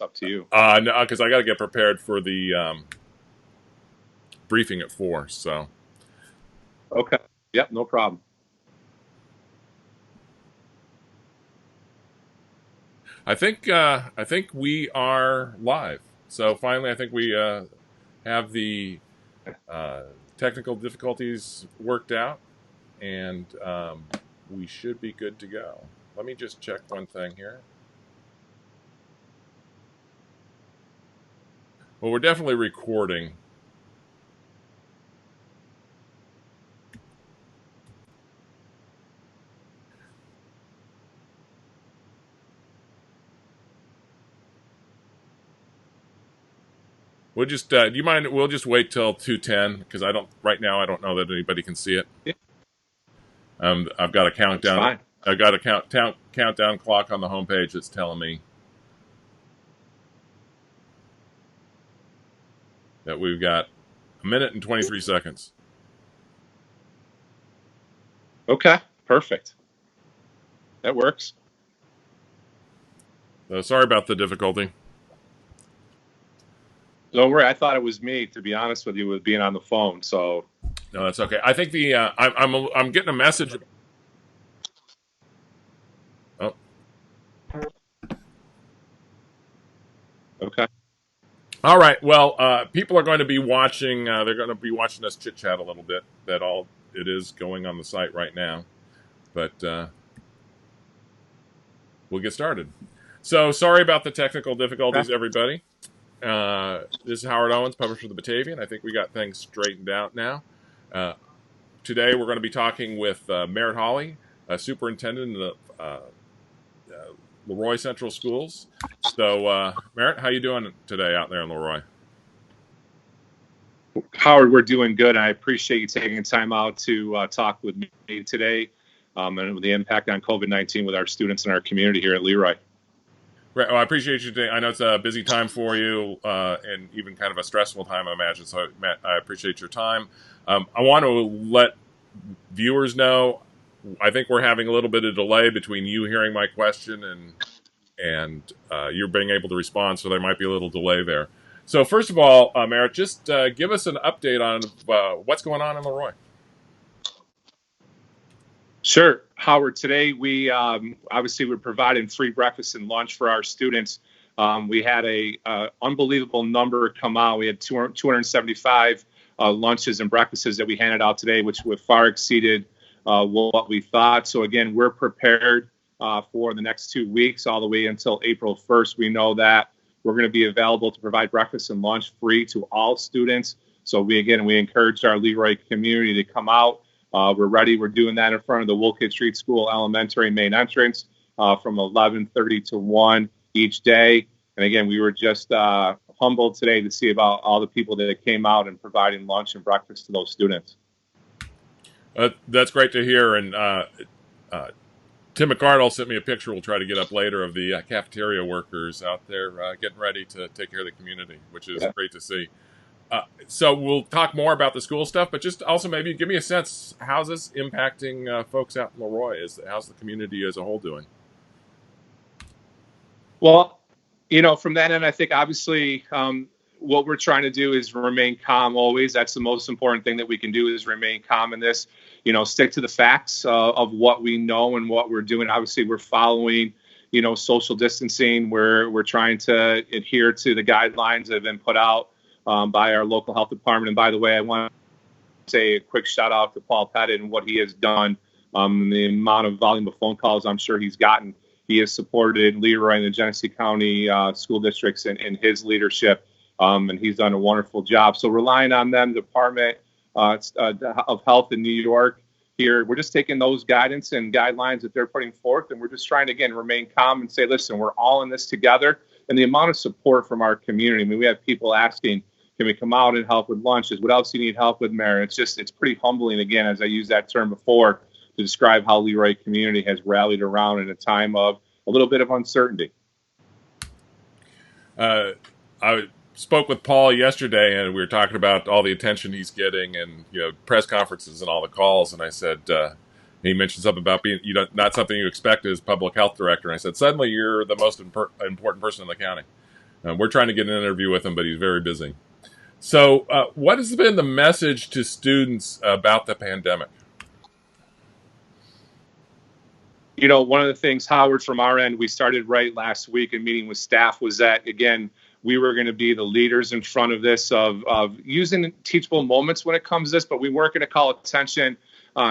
Up to you. No, because I got to get prepared for the briefing at 4. So Okay. Yep, no problem. I think we are live. So finally, I think we have the technical difficulties worked out, and we should be good to go. Let me just check one thing here. Well, we're definitely recording. We'll just do you mind? We'll just wait till 2:10 because right now. I don't know that anybody can see it. Yeah, I've got a that's countdown. fine. I've got a countdown clock on the homepage that's telling me that we've got a minute and 23 seconds. Okay, perfect. That works. So sorry about the difficulty. Don't worry. I thought it was me, to be honest with you, with being on the phone. So No, that's okay. I think I'm getting a message. Oh, okay. all right. Well, people are going to be watching. They're going to be watching us chit chat a little bit. That all it is going on the site right now, but we'll get started. So sorry about the technical difficulties, Okay. everybody. This is Howard Owens, publisher of the Batavian. I think we got things straightened out now. Today we're going to be talking with Merritt Hawley, superintendent of Leroy Central Schools. So, Merritt, how you doing today out there in Leroy? Howard, we're doing good. I appreciate you taking time out to talk with me today and the impact on COVID-19 with our students and our community here at Leroy. Right. Well, I appreciate you today. I know it's a busy time for you and even kind of a stressful time, I imagine. So, Matt, I appreciate your time. I want to let viewers know, I think we're having a little bit of delay between you hearing my question and you're being able to respond, so there might be a little delay there. So first of all, Merritt, just give us an update on what's going on in Leroy. Sure, Howard. Today we obviously we're providing free breakfast and lunch for our students. We had a unbelievable number come out. We had 275 lunches and breakfasts that we handed out today, which would far exceeded what we thought. So again, we're prepared for the next 2 weeks, all the way until April 1st. We know that we're going to be available to provide breakfast and lunch free to all students. So we encourage our Leroy community to come out. We're ready. We're doing that in front of the Woolkid Street School Elementary main entrance from 11:30 to 1 each day. And again, we were just humbled today to see about all the people that came out and providing lunch and breakfast to those students. That's great to hear. And Tim McCardle sent me a picture we'll try to get up later of the cafeteria workers out there getting ready to take care of the community, which is great to see. So we'll talk more about the school stuff, but just also maybe give me a sense, how's this impacting folks out in Leroy? How's the community as a whole doing? Well, from that end, I think obviously what we're trying to do is remain calm always. That's the most important thing that we can do is remain calm in this, stick to the facts of what we know and what we're doing. Obviously, we're following, social distancing. We're trying to adhere to the guidelines that have been put out by our local health department. And by the way, I want to say a quick shout out to Paul Pettit and what he has done, the amount of volume of phone calls I'm sure he's gotten. He has supported Leroy and the Genesee County school districts in his leadership, and he's done a wonderful job. So relying on them, the Department of Health in New York here, we're just taking those guidance and guidelines that they're putting forth, and we're just trying to, again, remain calm and say, listen, we're all in this together. And the amount of support from our community, I mean, we have people asking, can we come out and help with lunches? What else do you need help with, Merritt? It's pretty humbling, again, as I used that term before, to describe how Leroy community has rallied around in a time of a little bit of uncertainty. I spoke with Paul yesterday, and we were talking about all the attention he's getting, and press conferences and all the calls. And I said he mentioned something about being not something you expect as public health director. And I said suddenly you're the most important person in the county. We're trying to get an interview with him, but he's very busy. So, what has been the message to students about the pandemic? One of the things, Howard, from our end, we started right last week in meeting with staff was that, again, we were going to be the leaders in front of this, of using teachable moments when it comes to this, but we weren't going to call attention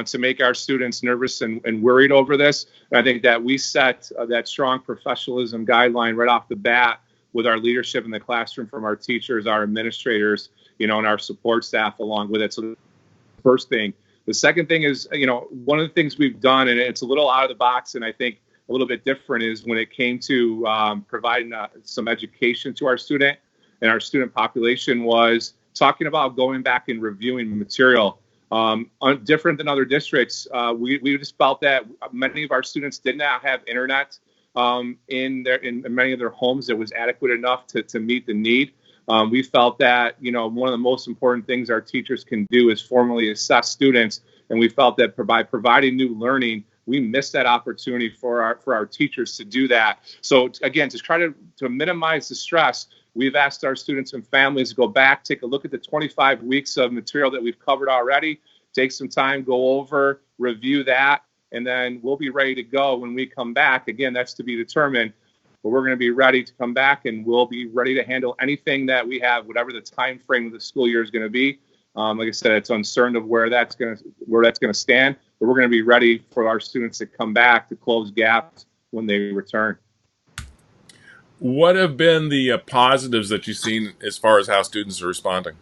to make our students nervous and worried over this. And I think that we set that strong professionalism guideline right off the bat with our leadership in the classroom, from our teachers, our administrators, and our support staff along with it. So the first thing. The second thing is, one of the things we've done, and it's a little out of the box and I think a little bit different, is when it came to providing some education to our student and our student population, was talking about going back and reviewing material. Different than other districts, we just felt that many of our students did not have internet in many of their homes that was adequate enough to meet the need. We felt that, one of the most important things our teachers can do is formally assess students. And we felt that by providing new learning, we missed that opportunity for our teachers to do that. So again, to try to minimize the stress, we've asked our students and families to go back, take a look at the 25 weeks of material that we've covered already, take some time, go over, review that, and then we'll be ready to go when we come back. Again, that's to be determined. But we're going to be ready to come back, and we'll be ready to handle anything that we have, whatever the time frame of the school year is going to be. Like I said, it's uncertain of where that's going to stand, but we're going to be ready for our students to come back to close gaps when they return. What have been the positives that you've seen as far as how students are responding?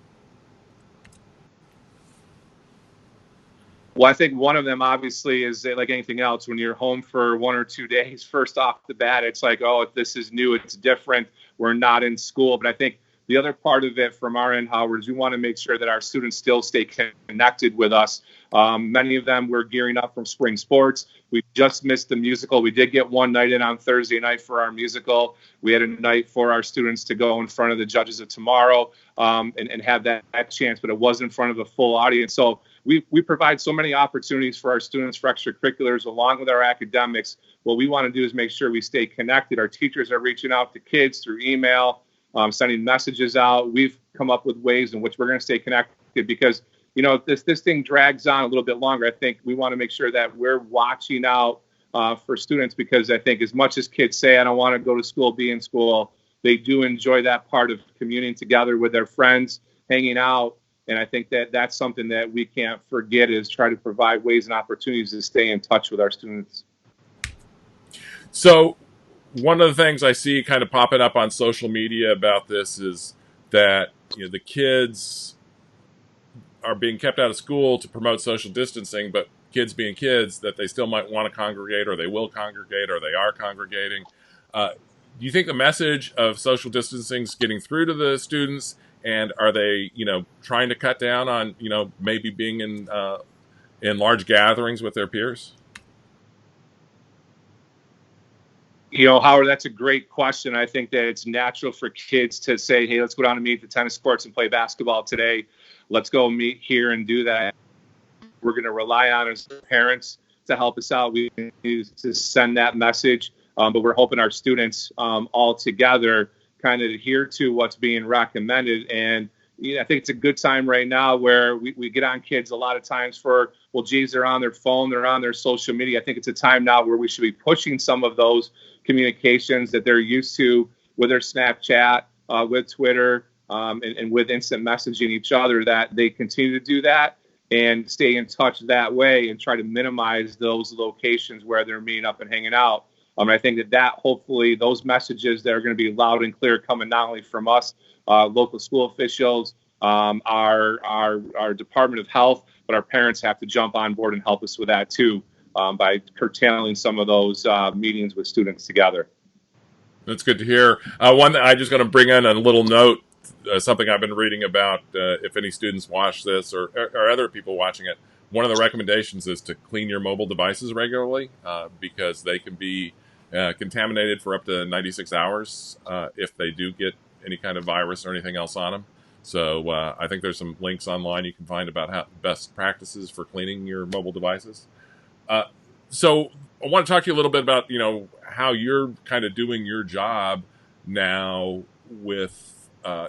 Well, I think one of them obviously is that, like anything else, when you're home for 1 or 2 days, first off the bat, it's like, oh, this is new, it's different, we're not in school. But I think the other part of it from our end, Howard, is we want to make sure that our students still stay connected with us. Many of them were gearing up from spring sports. We just missed the musical. We did get one night in on Thursday night for our musical. We had a night for our students to go in front of the judges of tomorrow and have that chance, but it was in front of a full audience. So we provide so many opportunities for our students for extracurriculars along with our academics. What we want to do is make sure we stay connected. Our teachers are reaching out to kids through email, sending messages out. We've come up with ways in which we're going to stay connected because, if this thing drags on a little bit longer, I think we want to make sure that we're watching out for students, because I think as much as kids say, I don't want to go to school, be in school, they do enjoy that part of communing together with their friends, hanging out. And I think that that's something that we can't forget, is try to provide ways and opportunities to stay in touch with our students. So one of the things I see kind of popping up on social media about this is that the kids are being kept out of school to promote social distancing, but kids being kids, that they still might want to congregate, or they will congregate, or they are congregating. Do you think the message of social distancing is getting through to the students? And are they, trying to cut down on, maybe being in large gatherings with their peers? Howard, that's a great question. I think that it's natural for kids to say, hey, let's go down and meet at the tennis courts and play basketball today. Let's go meet here and do that. We're going to rely on as parents to help us out. We need to send that message, but we're hoping our students all together kind of adhere to what's being recommended. And I think it's a good time right now where we get on kids a lot of times for, well, geez, they're on their phone, they're on their social media. I think it's a time now where we should be pushing some of those communications that they're used to with their Snapchat, with Twitter, and with instant messaging each other, that they continue to do that and stay in touch that way and try to minimize those locations where they're meeting up and hanging out. I think that hopefully those messages that are going to be loud and clear coming not only from us, local school officials, our Department of Health, but our parents have to jump on board and help us with that too, by curtailing some of those meetings with students together. That's good to hear. One that I'm just going to bring in a little note, something I've been reading about, if any students watch this or other people watching it. One of the recommendations is to clean your mobile devices regularly, because they can be contaminated for up to 96 hours if they do get any kind of virus or anything else on them. So I think there's some links online you can find about how best practices for cleaning your mobile devices. So I want to talk to you a little bit about, how you're kind of doing your job now with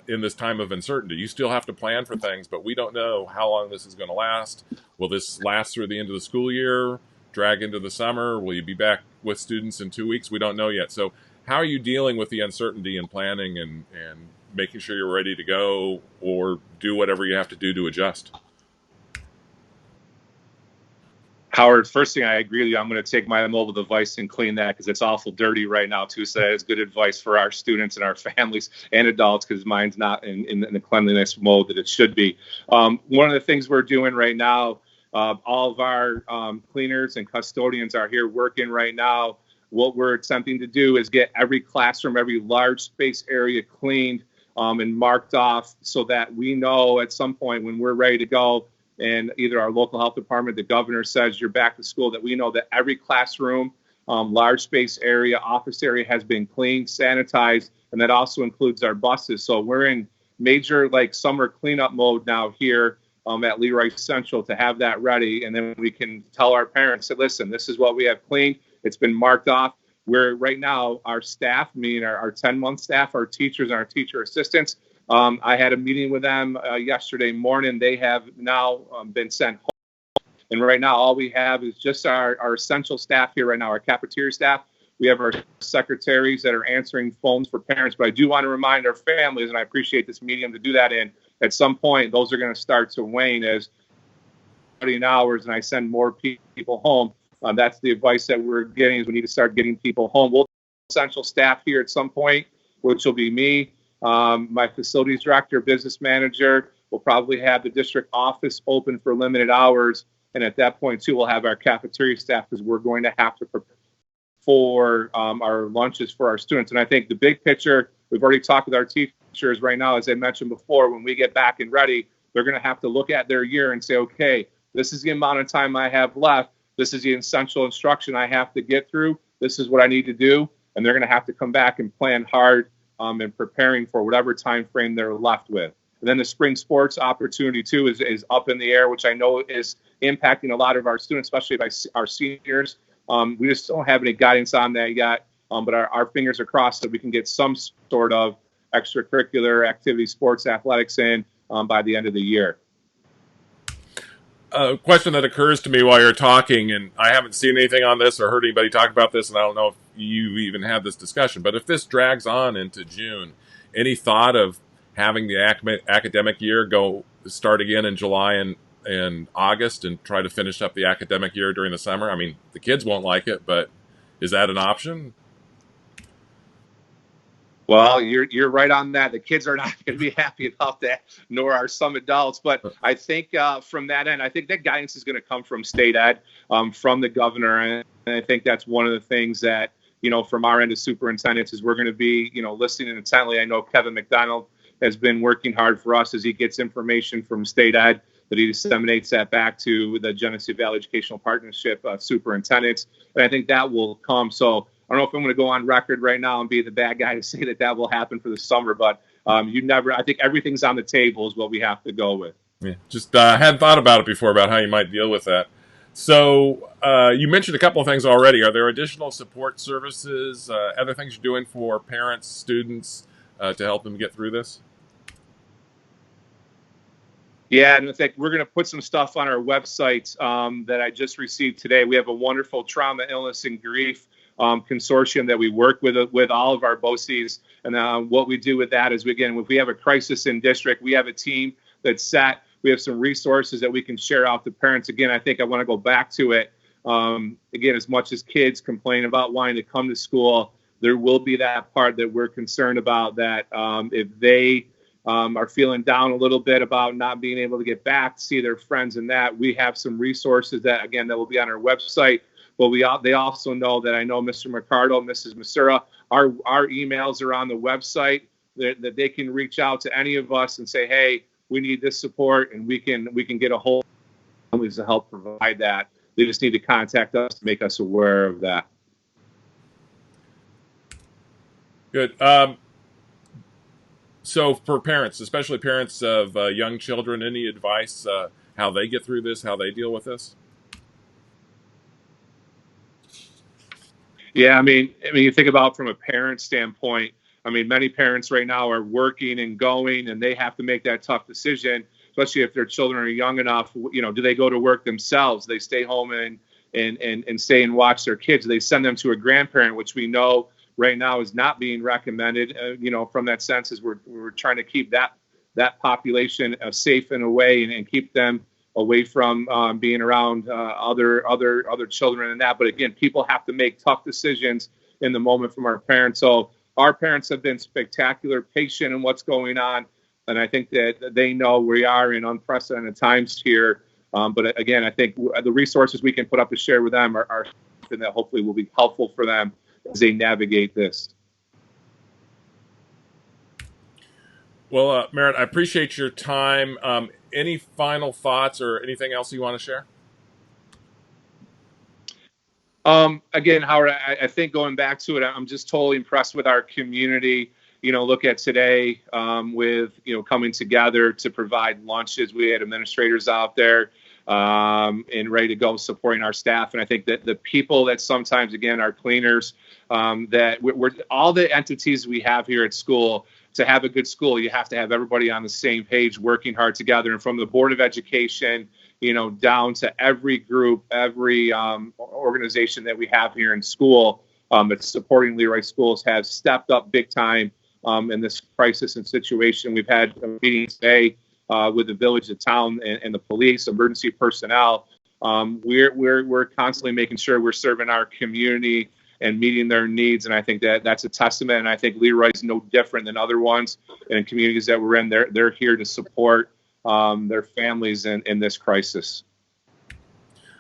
in this time of uncertainty? You still have to plan for things, but we don't know how long this is going to last. Will this last through the end of the school year, drag into the summer? Will you be back with students in 2 weeks? We don't know yet. So how are you dealing with the uncertainty and planning and making sure you're ready to go or do whatever you have to do to adjust? Howard, first thing, I agree with you. I'm going to take my mobile device and clean that because it's awful dirty right now, too. So that is good advice for our students and our families and adults because mine's not in the cleanliness mode that it should be. One of the things we're doing right now, all of our cleaners and custodians are here working right now. What we're attempting to do is get every classroom, every large space area cleaned and marked off so that we know at some point when we're ready to go, and either our local health department, the governor says you're back to school, that we know that every classroom, large space area, office area has been cleaned, sanitized, and that also includes our buses. So we're in major summer cleanup mode now here at Leroy Central to have that ready. And then we can tell our parents that, listen, this is what we have cleaned. It's been marked off. We're right now, our staff, meaning our 10-month staff, our teachers and our teacher assistants, I had a meeting with them yesterday morning. They have now been sent home. And right now, all we have is just our essential staff here right now, our cafeteria staff. We have our secretaries that are answering phones for parents. But I do want to remind our families, and I appreciate this medium to do that in, at some point, those are going to start to wane as 30 hours and I send more people home. That's the advice that we're getting is we need to start getting people home. We'll have essential staff here at some point, which will be me. My facilities director, business manager, will probably have the district office open for limited hours. And at that point, too, we'll have our cafeteria staff because we're going to have to prepare for our lunches for our students. And I think the big picture, we've already talked with our teachers right now, as I mentioned before, when we get back and ready, they're going to have to look at their year and say, okay, this is the amount of time I have left. This is the essential instruction I have to get through. This is what I need to do. And they're going to have to come back and plan hard and preparing for whatever time frame they're left with. And then the spring sports opportunity, too, is up in the air, which I know is impacting a lot of our students, especially by our seniors. We just don't have any guidance on that yet, but our fingers are crossed that we can get some sort of extracurricular activity, sports, athletics in by the end of the year. A question that occurs to me while you're talking, and I haven't seen anything on this or heard anybody talk about this, and I don't know if you even had this discussion, but if this drags on into June, any thought of having the academic year start again in July and August and try to finish up the academic year during the summer? I mean, the kids won't like it, but is that an option? Well, you're right on that. The kids are not going to be happy about that, nor are some adults. But I think from that end, I think that guidance is going to come from state ed, from the governor. And I think that's one of the things that, from our end as superintendents is we're going to be, listening intently. I know Kevin McDonald has been working hard for us as he gets information from state ed that he disseminates that back to the Genesee Valley Educational Partnership superintendents. And I think that will come. So I don't know if I'm going to go on record right now and be the bad guy to say that will happen for the summer, but I think everything's on the table is what we have to go with. Yeah, just hadn't thought about it before about how you might deal with that. So you mentioned a couple of things already. Are there additional support services, other things you're doing for parents, students to help them get through this? Yeah, and in fact, we're going to put some stuff on our website that I just received today. We have a wonderful trauma, illness, and grief consortium that we work with all of our BOCES. And what we do with that is, if we have a crisis in district, we have a team that's set. We have some resources that we can share out to parents. Again, I think I want to go back to it. Again, as much as kids complain about wanting to come to school, there will be that part that we're concerned about, that if they are feeling down a little bit about not being able to get back to see their friends, and that we have some resources that will be on our website. But they also know that I know Mr. McCardle, Mrs. Masura, our emails are on the website, that they can reach out to any of us and say, hey, we need this support, and we can get a hold of families to help provide that. They just need to contact us to make us aware of that. Good. So for parents, especially parents of young children, any advice how they get through this, how they deal with this? Yeah, I mean, you think about from a parent standpoint, I mean, many parents right now are working and going, and they have to make that tough decision, especially if their children are young enough. Do they go to work themselves? They stay home and stay and watch their kids. They send them to a grandparent, which we know right now is not being recommended. From that sense, is we're trying to keep that population safe and away, and keep them away from being around other children and that. But again, people have to make tough decisions in the moment from our parents. So our parents have been spectacular, patient in what's going on. And I think that they know we are in unprecedented times here. But again, I think the resources we can put up to share with them are something that hopefully will be helpful for them as they navigate this. Well, Merritt, I appreciate your time. Any final thoughts or anything else you want to share? Again, Howard, I think going back to it, I'm just totally impressed with our community. Look at today with, coming together to provide lunches. We had administrators out there and ready to go supporting our staff. And I think that the people that sometimes, again, are cleaners, that we're all the entities we have here at school. To have a good school, you have to have everybody on the same page, working hard together. And from the Board of Education, down to every group, every organization that we have here in school that's supporting Leroy schools have stepped up big time in this crisis and situation. We've had meetings today with the village, the town, and the police, emergency personnel. We're constantly making sure we're serving our community and meeting their needs. And I think that's a testament. And I think Leroy's no different than other ones and communities that we're in. They're here to support their families in this crisis.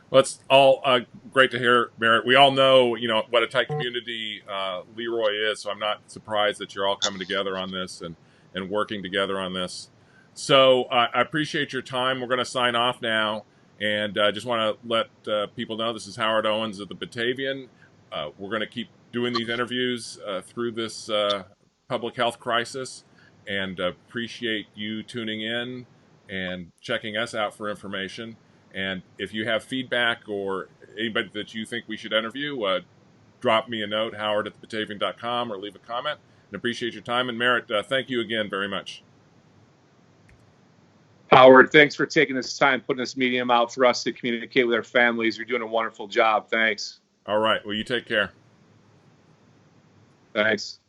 Well, it's all great to hear, Merritt. We all know, what a tight community Leroy is. So I'm not surprised that you're all coming together on this and working together on this. So I appreciate your time. We're going to sign off now. And I just want to let people know this is Howard Owens of the Batavian. We're going to keep doing these interviews through this public health crisis, and appreciate you tuning in and checking us out for information. And if you have feedback or anybody that you think we should interview, drop me a note, howard@thebatavian.com, or leave a comment. And appreciate your time. And Merritt, thank you again very much. Howard, thanks for taking this time, putting this medium out for us to communicate with our families. You're doing a wonderful job. Thanks. All right. Well, you take care. Thanks.